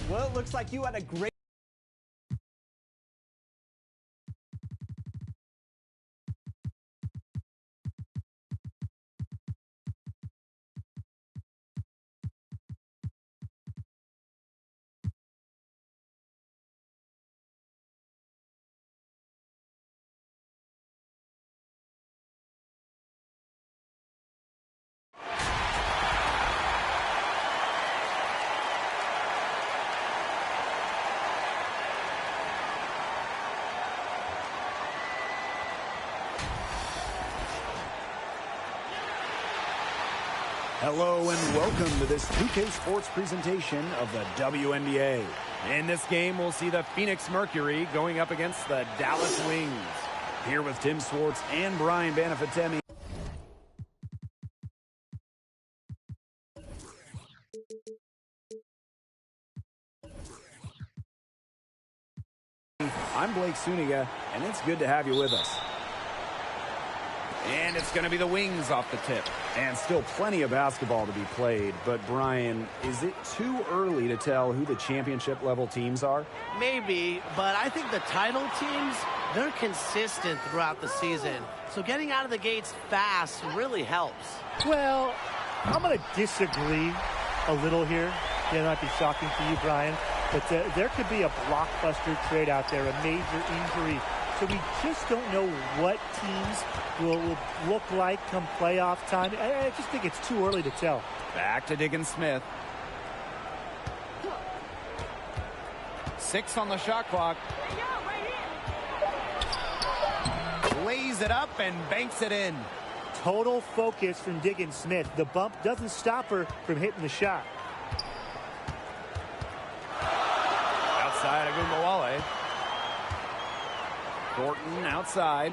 Well, it looks like you had a great... Hello and welcome to this 2K Sports presentation of the WNBA. In this game, we'll see the Phoenix Mercury going up against the Dallas Wings. Here with Tim Swartz and Brian Banafitemi. I'm Blake Suniga, and it's good to have you with us. And it's going to be the Wings off the tip. And still plenty of basketball to be played. But, Brian, is it too early to tell who the championship-level teams are? Maybe, but I think the title teams, they're consistent throughout the season. So getting out of the gates fast really helps. Well, I'm going to disagree a little here. It might be shocking for you, Brian. But there could be a blockbuster trade out there, a major injury. So we just don't know what teams will look like come playoff time. I just think it's too early to tell. Back to Diggins-Smith. 6 on the shot clock. Lays it up and banks it in. Total focus from Diggins-Smith. The bump doesn't stop her from hitting the shot. Outside Agumbawale. Thornton outside.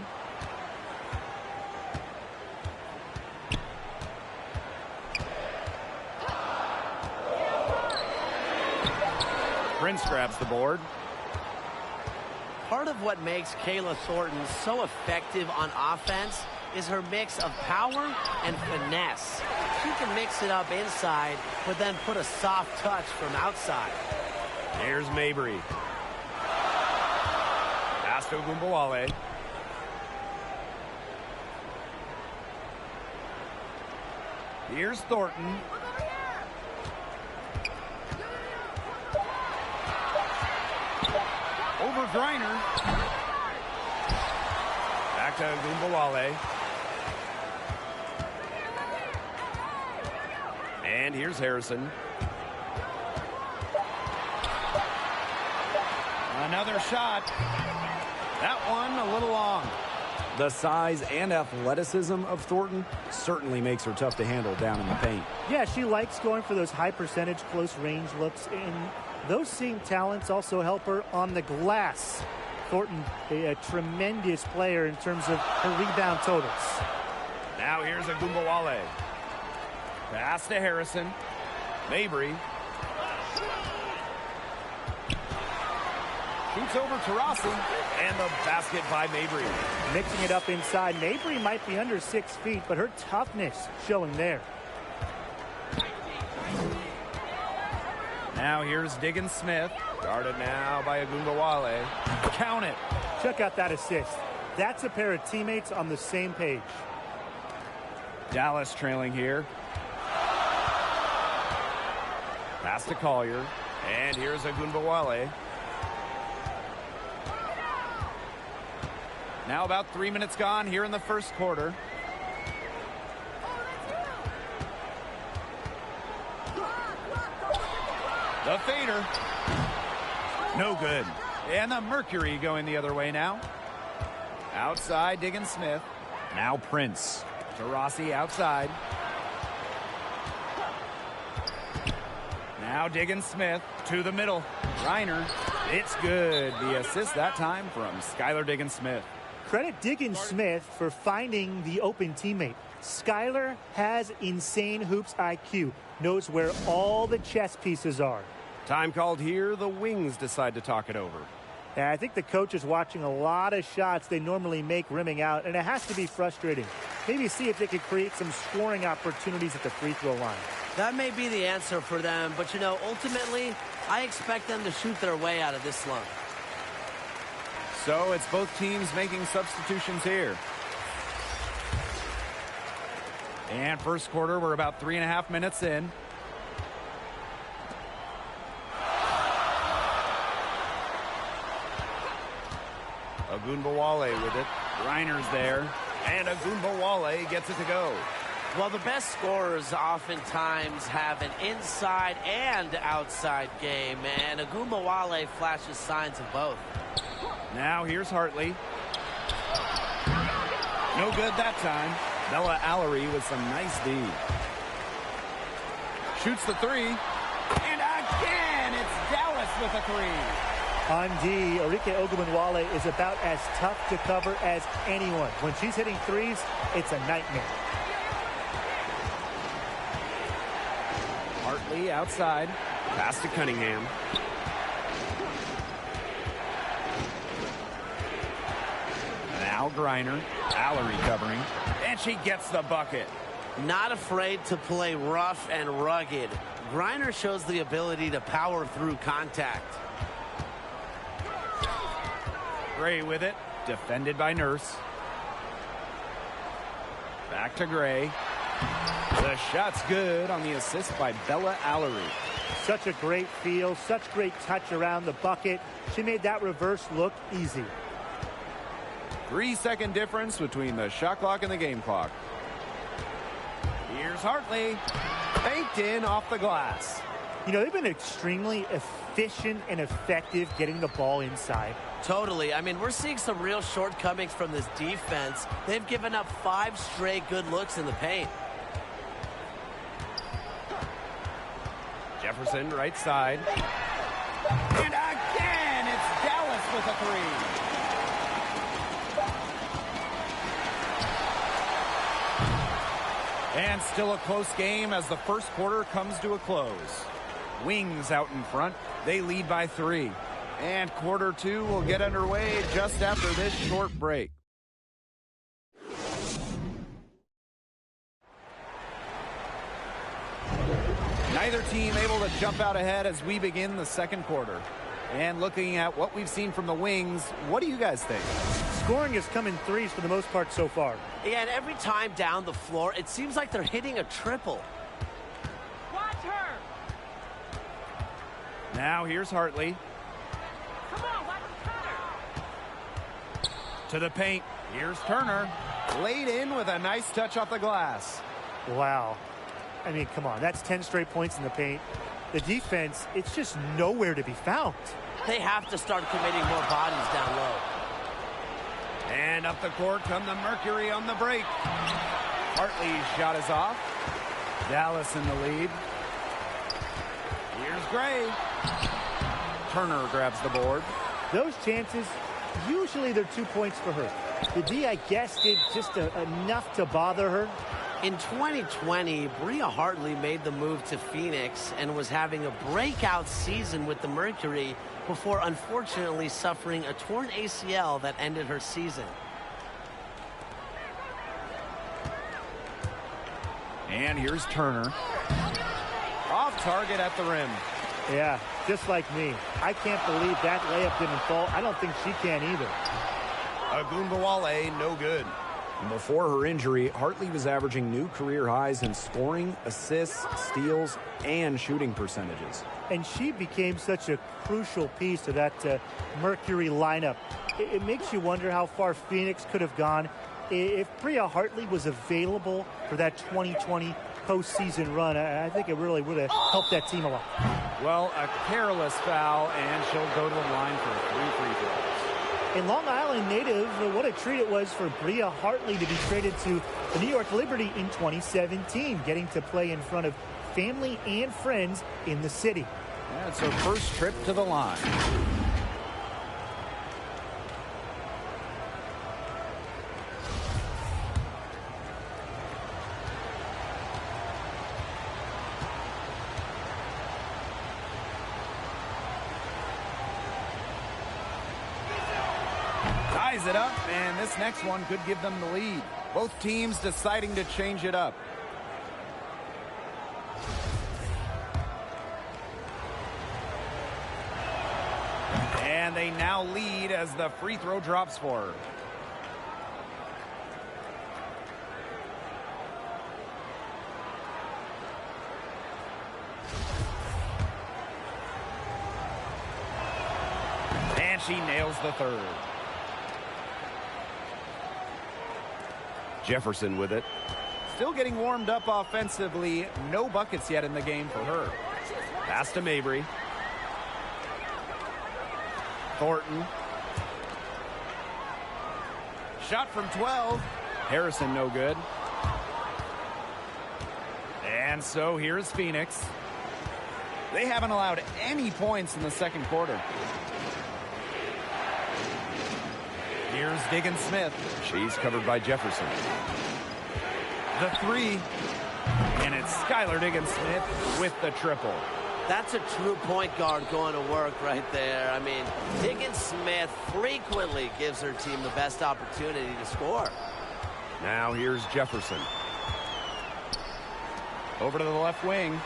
Prince grabs the board. Part of what makes Kayla Thornton so effective on offense is her mix of power and finesse. She can mix it up inside, but then put a soft touch from outside. Here's Mabry. Pass to Agumbawale. Here's Thornton. Over Griner. Back to Agumbawale. And here's Harrison. Another shot. That one a little long. The size and athleticism of Thornton certainly makes her tough to handle down in the paint. Yeah, she likes going for those high percentage close range looks, and those same talents also help her on the glass. Thornton, a tremendous player in terms of her rebound totals. Now here's Agumbawale. Pass to Harrison. Mabry. Shoots over Taurasi, and the basket by Mabry. Mixing it up inside. Mabry might be under 6 feet, but her toughness showing there. Now here's Diggins-Smith. Guarded now by Agumbawale. Count it. Check out that assist. That's a pair of teammates on the same page. Dallas trailing here. Pass to Collier. And here's Agumbawale. Now about 3 minutes gone here in the first quarter. The fader. No good. And the Mercury going the other way now. Outside Diggins-Smith. Now Prince. Taurasi outside. Now Diggins-Smith to the middle. Reiner. It's good. The assist that time from Skylar Diggins-Smith. Credit Diggins-Smith for finding the open teammate. Skylar has insane hoops IQ, knows where all the chess pieces are. Time called here. The Wings decide to talk it over. Yeah, I think the coach is watching a lot of shots they normally make rimming out, and it has to be frustrating. Maybe see if they could create some scoring opportunities at the free throw line. That may be the answer for them, but, you know, ultimately, I expect them to shoot their way out of this slump. So it's both teams making substitutions here. And first quarter, we're about 3.5 minutes in. Ogunbowale with it. Reiner's there. And Ogunbowale gets it to go. Well, the best scorers oftentimes have an inside and outside game, and Ogunbowale flashes signs of both. Now here's Hartley. No good that time. Bella Allery with some nice D. Shoots the three. And again, it's Dallas with a three. On D, Arike Ogunbowale is about as tough to cover as anyone. When she's hitting threes, it's a nightmare. Hartley outside. Pass to Cunningham. Now Griner. Allery covering. And she gets the bucket. Not afraid to play rough and rugged. Griner shows the ability to power through contact. Gray with it. Defended by Nurse. Back to Gray. The shot's good on the assist by Bella Allery. Such a great feel, such great touch around the bucket. She made that reverse look easy. 3-second difference between the shot clock and the game clock. Here's Hartley. Baked in off the glass. You know, they've been extremely efficient and effective getting the ball inside. Totally. I mean, we're seeing some real shortcomings from this defense. They've given up 5 straight good looks in the paint. Jefferson right side. And again, it's Dallas with a three. And still a close game as the first quarter comes to a close. Wings out in front. They lead by 3. And quarter 2 will get underway just after this short break. Neither team able to jump out ahead as we begin the second quarter. And looking at what we've seen from the Wings, what do you guys think? Scoring has come in threes for the most part so far. Yeah, and every time down the floor, it seems like they're hitting a triple. Watch her. Now here's Hartley. Come on, watch Turner. To the paint. Here's Turner. Laid in with a nice touch off the glass. Wow. I mean, come on. That's 10 straight points in the paint. The defense, it's just nowhere to be found. They have to start committing more bodies down low. And up the court come the Mercury on the break. Hartley's shot is off. Dallas in the lead. Here's Gray. Turner grabs the board. Those chances, usually they're 2 points for her. The D, I guess, did just enough to bother her. In 2020, Bria Hartley made the move to Phoenix and was having a breakout season with the Mercury before unfortunately suffering a torn ACL that ended her season. And here's Turner. Off target at the rim. Yeah, just like me. I can't believe that layup didn't fall. I don't think she can either. Ogunbowale, no good. Before her injury, Hartley was averaging new career highs in scoring, assists, steals, and shooting percentages. And she became such a crucial piece to that Mercury lineup. It makes you wonder how far Phoenix could have gone if Bria Hartley was available for that 2020 postseason run. I think it really would have helped that team a lot. Well, a careless foul, and she'll go to the line for 3 free throws. A Long Island native, what a treat it was for Bria Hartley to be traded to the New York Liberty in 2017, getting to play in front of family and friends in the city. Yeah, it's her first trip to the line. ties it up, and this next one could give them the lead. Both teams deciding to change it up. And they now lead as the free throw drops for her. And she nails the third. Jefferson with it. Still getting warmed up offensively. No buckets yet in the game for her. Pass to Mabry. Thornton. Shot from 12. Harrison no good. And so here's Phoenix. They haven't allowed any points in the second quarter. Here's Diggins-Smith. She's covered by Jefferson. The three. And it's Skylar Diggins-Smith with the triple. That's a true point guard going to work right there. I mean, Diggins-Smith frequently gives her team the best opportunity to score. Now here's Jefferson. Over to the left wing.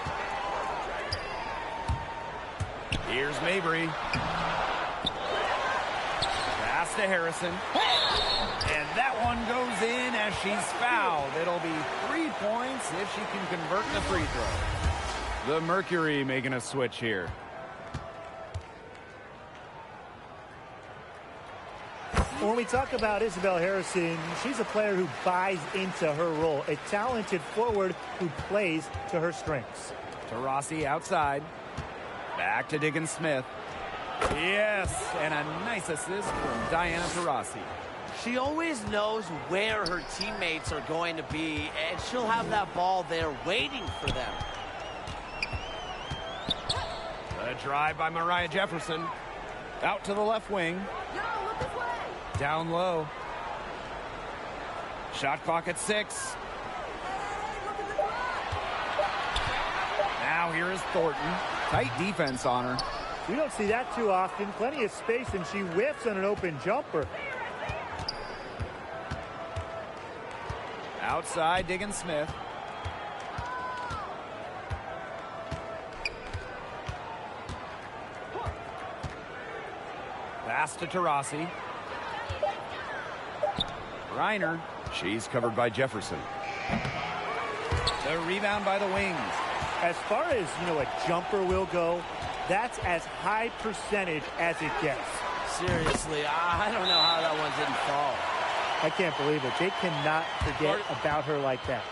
Here's Mabry. Pass to Harrison. And that one goes in as she's fouled. It'll be 3 points if she can convert the free throw. The Mercury making a switch here. When we talk about Isabel Harrison, she's a player who buys into her role, a talented forward who plays to her strengths. Taurasi outside. Back to Diggins-Smith. Yes, and a nice assist from Diana Taurasi. She always knows where her teammates are going to be, and she'll have that ball there waiting for them. A drive by Mariah Jefferson. Out to the left wing. Down low. Shot clock at 6. Now here is Thornton. Tight defense on her. We don't see that too often. Plenty of space, and she whiffs on an open jumper. Outside, Diggins-Smith. Pass to Taurasi. Reiner. She's covered by Jefferson. The rebound by the wings. As far as, a jumper will go, that's as high percentage as it gets. Seriously, I don't know how that one didn't fall. I can't believe it. They cannot forget about her like that.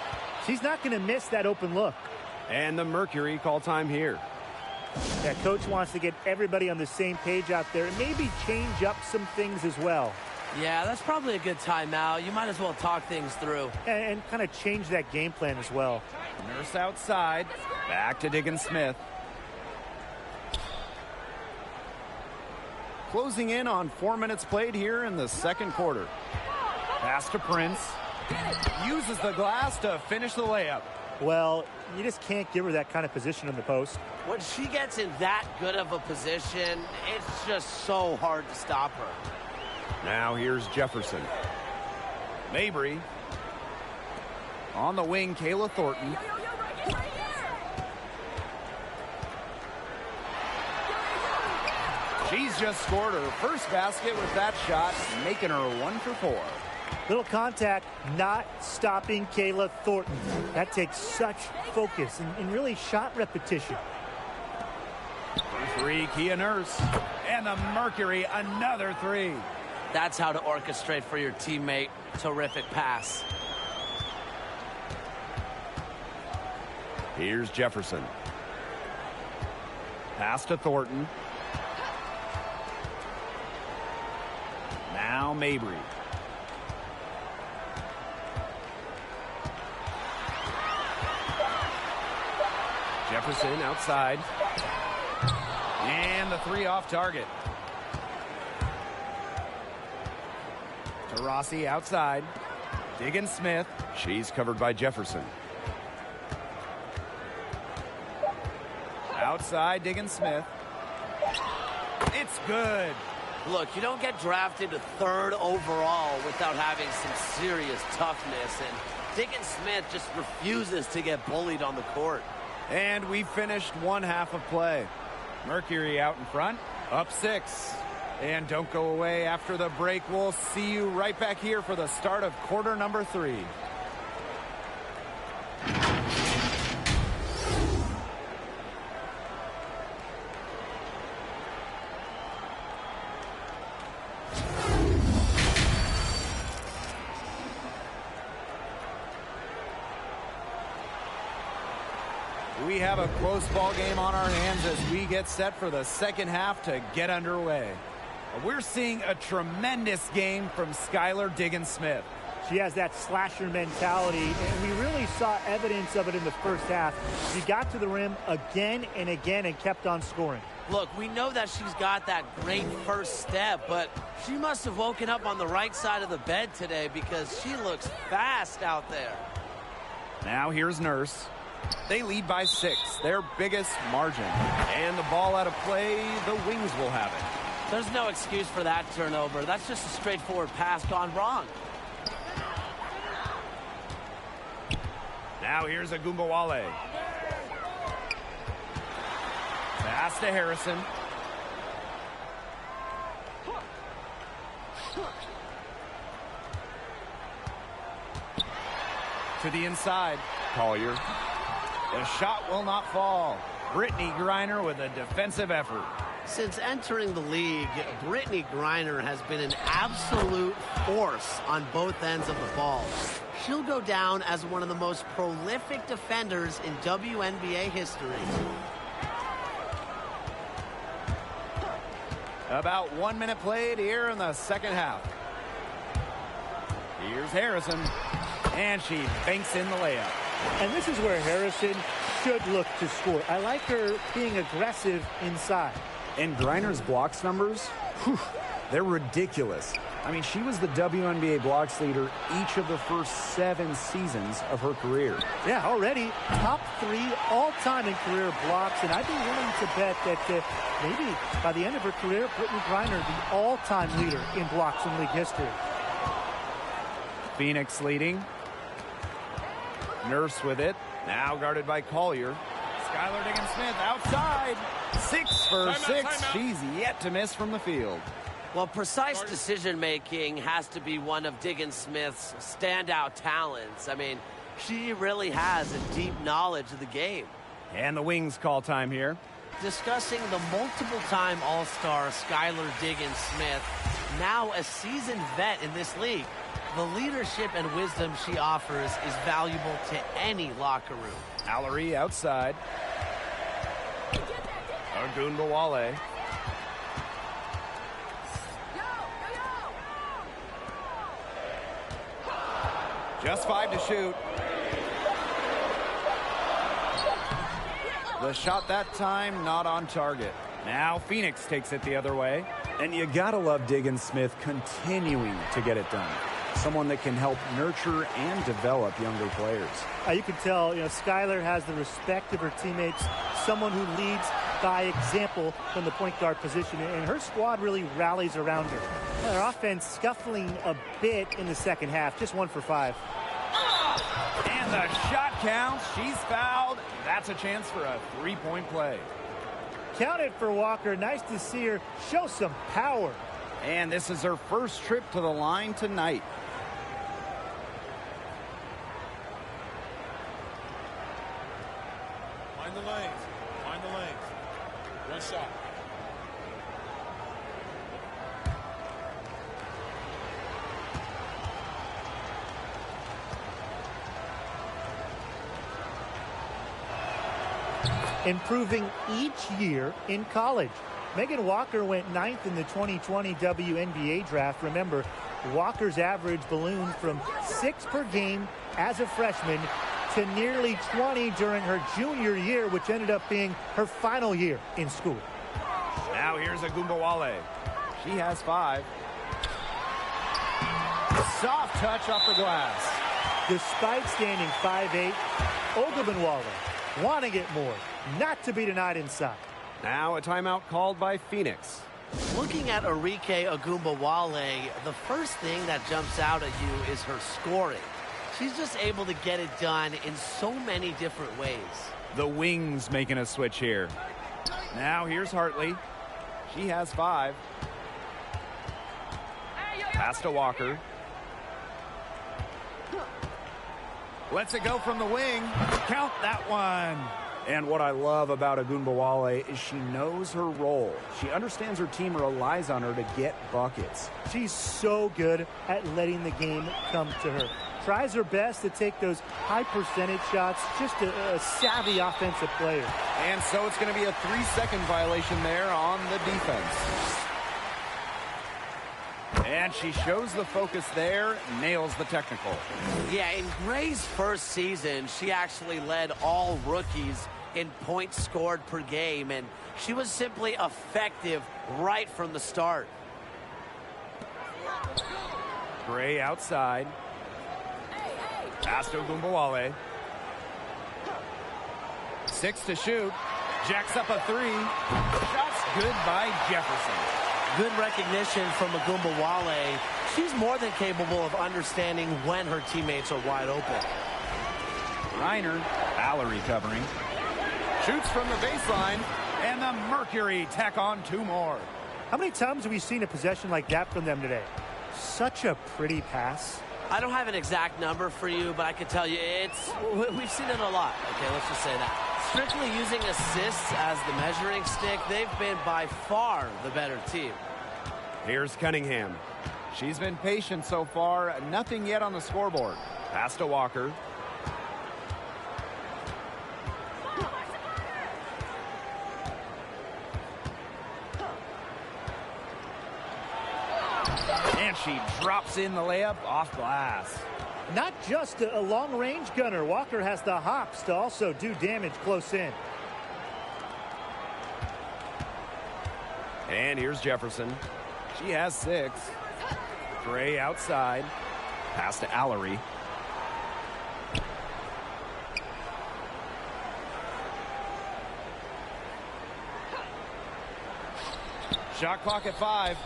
She's not going to miss that open look. And the Mercury call time here. Yeah, coach wants to get everybody on the same page out there and maybe change up some things as well. Yeah, that's probably a good timeout. You might as well talk things through. And kind of change that game plan as well. Nurse outside. Back to Diggins-Smith. Closing in on 4 minutes played here in the second quarter. Pass to Prince. Uses the glass to finish the layup. Well, you just can't give her that kind of position in the post. When she gets in that good of a position, it's just so hard to stop her. Now here's Jefferson. Mabry. On the wing, Kayla Thornton. She's just scored her first basket with that shot, making her 1 for 4. Little contact, not stopping Kayla Thornton. That takes such focus and really shot repetition. For 3, Kia Nurse. And the Mercury, another 3. That's how to orchestrate for your teammate. Terrific pass. Here's Jefferson. Pass to Thornton. Now Mabry. Jefferson outside. And the 3 off target. Taurasi outside. Diggins-Smith. She's covered by Jefferson. Outside, Diggins-Smith. It's good. Look, you don't get drafted to 3rd overall without having some serious toughness, and Diggin Smith just refuses to get bullied on the court. And we finished one half of play. Mercury out in front, up 6. And don't go away after the break. We'll see you right back here for the start of quarter number 3. We have a close ball game on our hands as we get set for the second half to get underway. We're seeing a tremendous game from Skylar Diggin Smith. She has that slasher mentality, and we really saw evidence of it in the first half. She got to the rim again and again and kept on scoring. Look, we know that she's got that great first step, but she must have woken up on the right side of the bed today because she looks fast out there. Now here's Nurse. They lead by 6, their biggest margin. And the ball out of play, the Wings will have it. There's no excuse for that turnover. That's just a straightforward pass gone wrong. Now here's Agumbawale. Pass to Harrison. To the inside. Collier. The shot will not fall. Brittany Griner with a defensive effort. Since entering the league, Brittany Griner has been an absolute force on both ends of the ball. She'll go down as one of the most prolific defenders in WNBA history. About 1 minute played here in the second half. Here's Harrison. And she banks in the layup. And this is where Harrison should look to score. I like her being aggressive inside. And Griner's blocks numbers, whew, they're ridiculous. I mean, she was the WNBA blocks leader each of the first 7 seasons of her career. Yeah, already top 3 all-time in career blocks. And I'd be willing to bet that maybe by the end of her career, Brittany Griner, the all-time leader in blocks in league history. Phoenix leading. Nurse with it. Now guarded by Collier. Skylar Diggin Smith outside. 6 for 6. She's yet to miss from the field. Well, precise decision-making has to be one of Diggin Smith's standout talents. I mean, she really has a deep knowledge of the game. And the Wings call time here. Discussing the multiple-time All-Star Skylar Diggin Smith, now a seasoned vet in this league. The leadership and wisdom she offers is valuable to any locker room. Allery outside. Agumbawale. Just 5 to shoot. The shot that time not on target. Now Phoenix takes it the other way. And you gotta love Diggin Smith continuing to get it done. Someone that can help nurture and develop younger players. You can tell, Skylar has the respect of her teammates, someone who leads by example from the point guard position, and her squad really rallies around her. Her offense scuffling a bit in the second half, just 1 for 5. And the shot counts. She's fouled. That's a chance for a 3-point play. Count it for Walker. Nice to see her show some power. And this is her first trip to the line tonight. Find the lanes. Find the lanes. One shot. Improving each year in college. Megan Walker went 9th in the 2020 WNBA draft. Remember, Walker's average ballooned from 6 per game as a freshman to nearly 20 during her junior year, which ended up being her final year in school. Now here's Agumbawale. She has 5. Soft touch off the glass. Despite standing 5'8", Agumbawale wanting it more, not to be denied inside. Now a timeout called by Phoenix. Looking at Arike Ogunbowale, the first thing that jumps out at you is her scoring. She's just able to get it done in so many different ways. The Wings making a switch here. Now here's Hartley. She has 5. Pass to Walker. Lets it go from the wing. Count that one. And what I love about Ogunbowale is she knows her role. She understands her team relies on her to get buckets. She's so good at letting the game come to her. Tries her best to take those high percentage shots. Just a savvy offensive player. And so it's going to be a 3-second violation there on the defense. And she shows the focus there, nails the technical. Yeah, in Gray's first season, she actually led all rookies in points scored per game, and she was simply effective right from the start. Gray outside. Pass to Ogunbowale. 6 to shoot. Jacks up a 3. Shots good by Jefferson. Good recognition from Ogunbowale. She's more than capable of understanding when her teammates are wide open. Reiner, Allery covering. Shoots from the baseline, and the Mercury tack on 2 more. How many times have we seen a possession like that from them today? Such a pretty pass. I don't have an exact number for you, but I can tell you we've seen it a lot. Okay, let's just say that. Strictly using assists as the measuring stick, they've been by far the better team. Here's Cunningham. She's been patient so far. Nothing yet on the scoreboard. Pass to Walker. And she drops in the layup off glass. Not just a long-range gunner. Walker has the hops to also do damage close in. And here's Jefferson. She has 6. Gray outside. Pass to Allery. Shot clock at 5.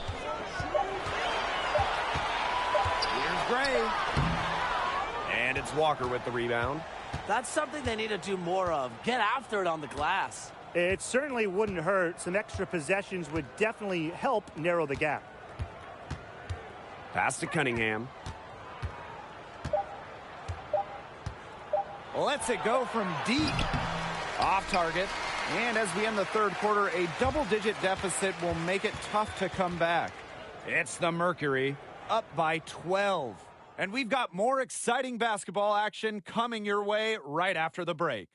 Here's Gray. And it's Walker with the rebound. That's something they need to do more of. Get after it on the glass. It certainly wouldn't hurt. Some extra possessions would definitely help narrow the gap. Pass to Cunningham. Lets it go from deep. Off target. And as we end the third quarter, a double-digit deficit will make it tough to come back. It's the Mercury, up by 12. And we've got more exciting basketball action coming your way right after the break.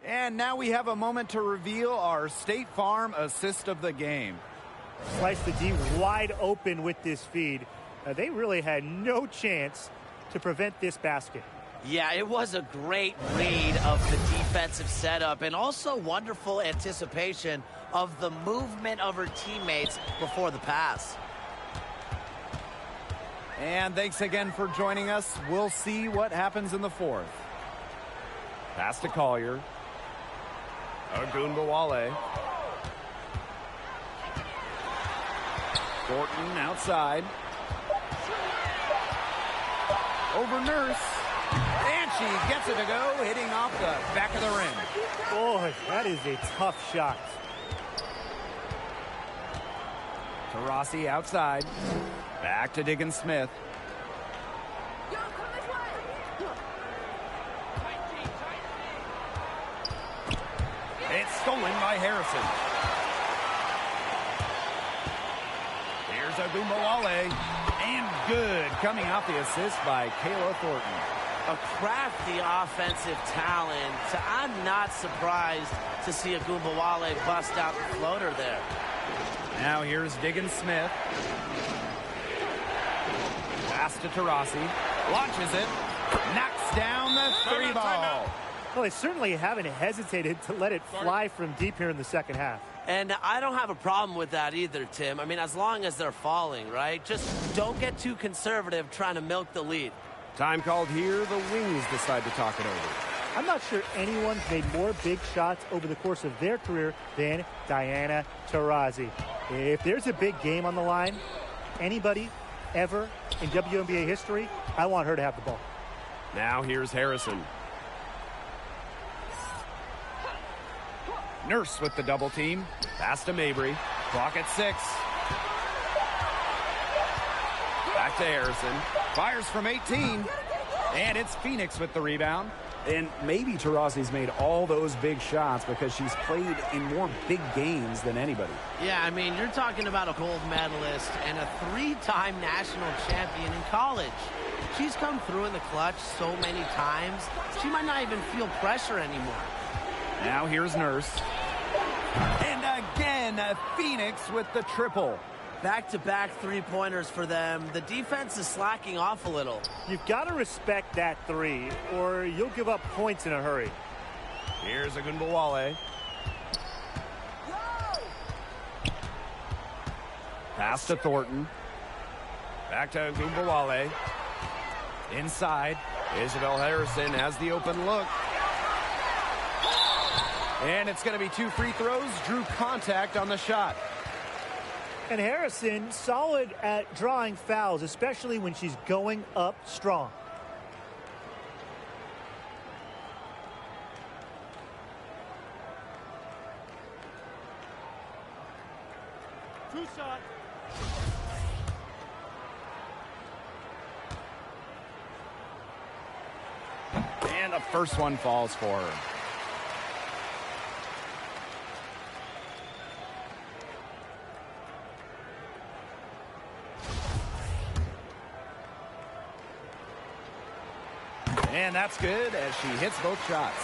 And now we have a moment to reveal our State Farm assist of the game. Slice the D wide open with this feed. They really had no chance to prevent this basket. Yeah, it was a great read of the defensive setup and also wonderful anticipation of the movement of her teammates before the pass. And thanks again for joining us. We'll see what happens in the fourth. Pass to Collier. Ogunbowale. Thornton outside. Over Nurse. And she gets it to go, hitting off the back of the rim. Boy, that is a tough shot. Taurasi outside. Back to Diggins Smith. It's stolen by Harrison. Here's Ogunbowale. And good, coming off the assist by Kayla Thornton. A crafty offensive talent. I'm not surprised to see Ogunbowale bust out the floater there. Now here's Diggins Smith. Pass to Taurasi. Launches it. Knocks down the 3 ball. Well, they certainly haven't hesitated to let it fly from deep here in the second half. And I don't have a problem with that either, Tim. I mean, as long as they're falling, right? Just don't get too conservative trying to milk the lead. Time called here. The Wings decide to talk it over. I'm not sure anyone's made more big shots over the course of their career than Diana Taurasi. If there's a big game on the line, anybody ever in WNBA history, I want her to have the ball. Now here's Harrison. Nurse with the double team. Pass to Mabry. Clock at 6. Back to Harrison. Fires from 18. And it's Phoenix with the rebound. And maybe Taurasi's made all those big shots because she's played in more big games than anybody. Yeah, I mean, you're talking about a gold medalist and a 3-time national champion in college. She's come through in the clutch so many times, she might not even feel pressure anymore. Now here's Nurse. And again, Phoenix with the triple. Back-to-back three-pointers for them. The defense is slacking off a little. You've got to respect that three, or you'll give up points in a hurry. Here's Agunbowale. Pass to Thornton. Back to Agunbowale. Inside. Isabel Harrison has the open look. And it's going to be 2 free throws. Drew contact on the shot. And Harrison, solid at drawing fouls, especially when she's going up strong. Two shot. And the first one falls for her. And that's good as she hits both shots.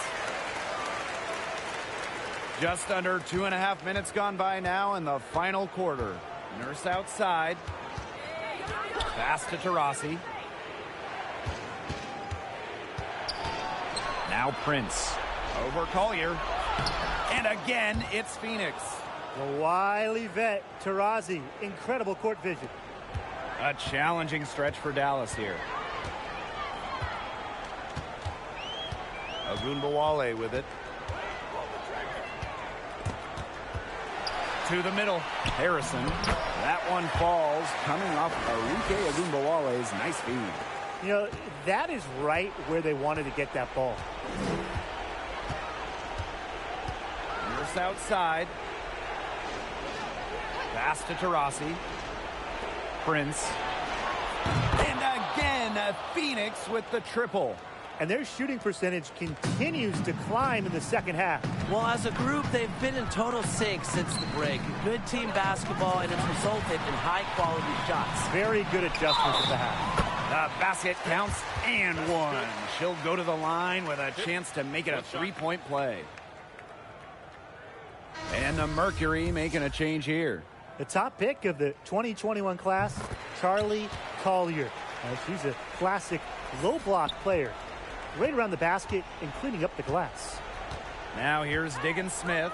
Just under 2.5 minutes gone by now in the final quarter. Nurse outside. Pass to Taurasi. Now Prince. Over Collier. And again, it's Phoenix. The wily vet, Taurasi. Incredible court vision. A challenging stretch for Dallas here. Agunbowale with it. To the middle. Harrison. That one falls coming off Arike Agunbowale's nice feed. You know, that is right where they wanted to get that ball. Nurse outside. Pass to Taurasi. Prince. And again, Phoenix with the triple. And their shooting percentage continues to climb in the second half. Well, as a group, they've been in total sync since the break. Good team basketball, and it's resulted in high-quality shots. Very good adjustments at the half. The basket counts and one. She'll go to the line with a chance to make it a 3-point play. And the Mercury making a change here. The top pick of the 2021 class, Charlie Collier. She's a classic low-block player. Right around the basket and cleaning up the glass. Now here's Diggins Smith.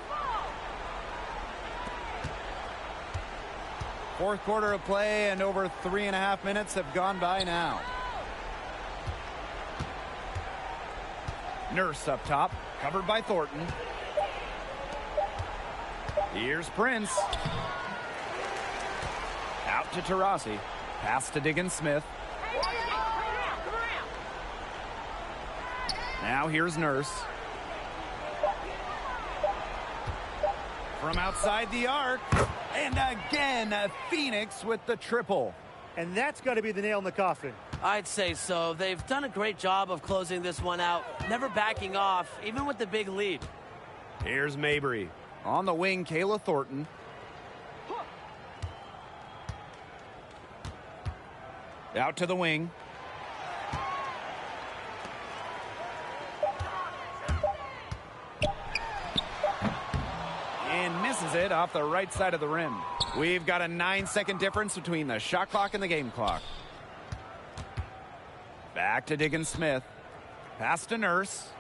Fourth quarter of play and over 3.5 minutes have gone by now. Nurse up top, covered by Thornton. Here's Prince. Out to Taurasi. Pass to Diggins Smith. Now here's Nurse. From outside the arc. And again, Phoenix with the triple. And that's got to be the nail in the coffin. I'd say so. They've done a great job of closing this one out, never backing off, even with the big lead. Here's Mabry. On the wing, Kayla Thornton. Out to the wing. And misses it off the right side of the rim. We've got a 9-second difference between the shot clock and the game clock. Back to Diggins Smith. Pass to Nurse.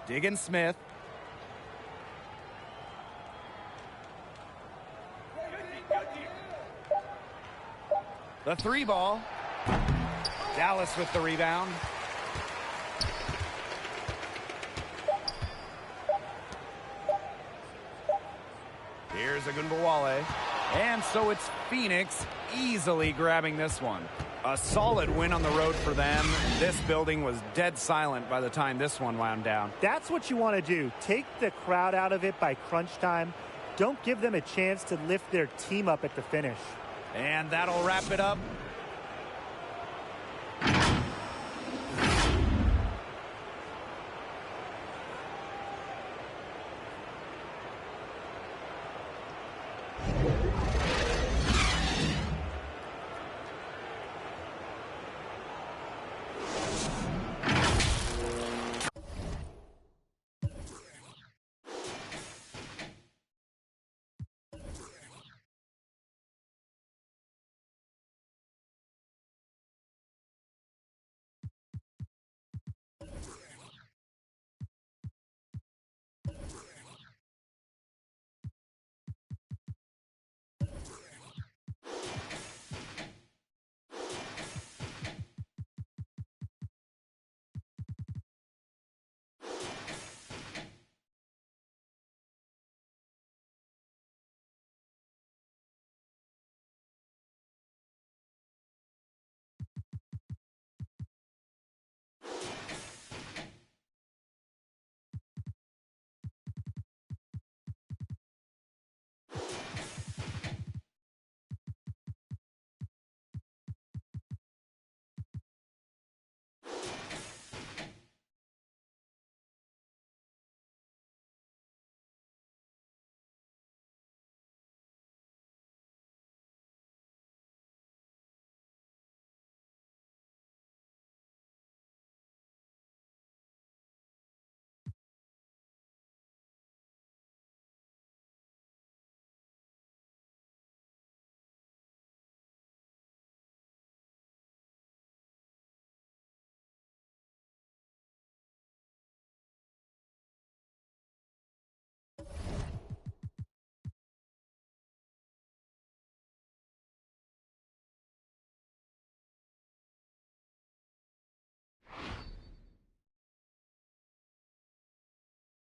Diggins Smith. The 3 ball. Dallas with the rebound. Here's Agunbowale. And so it's Phoenix easily grabbing this one. A solid win on the road for them. This building was dead silent by the time this one wound down. That's what you want to do. Take the crowd out of it by crunch time. Don't give them a chance to lift their team up at the finish. And that'll wrap it up.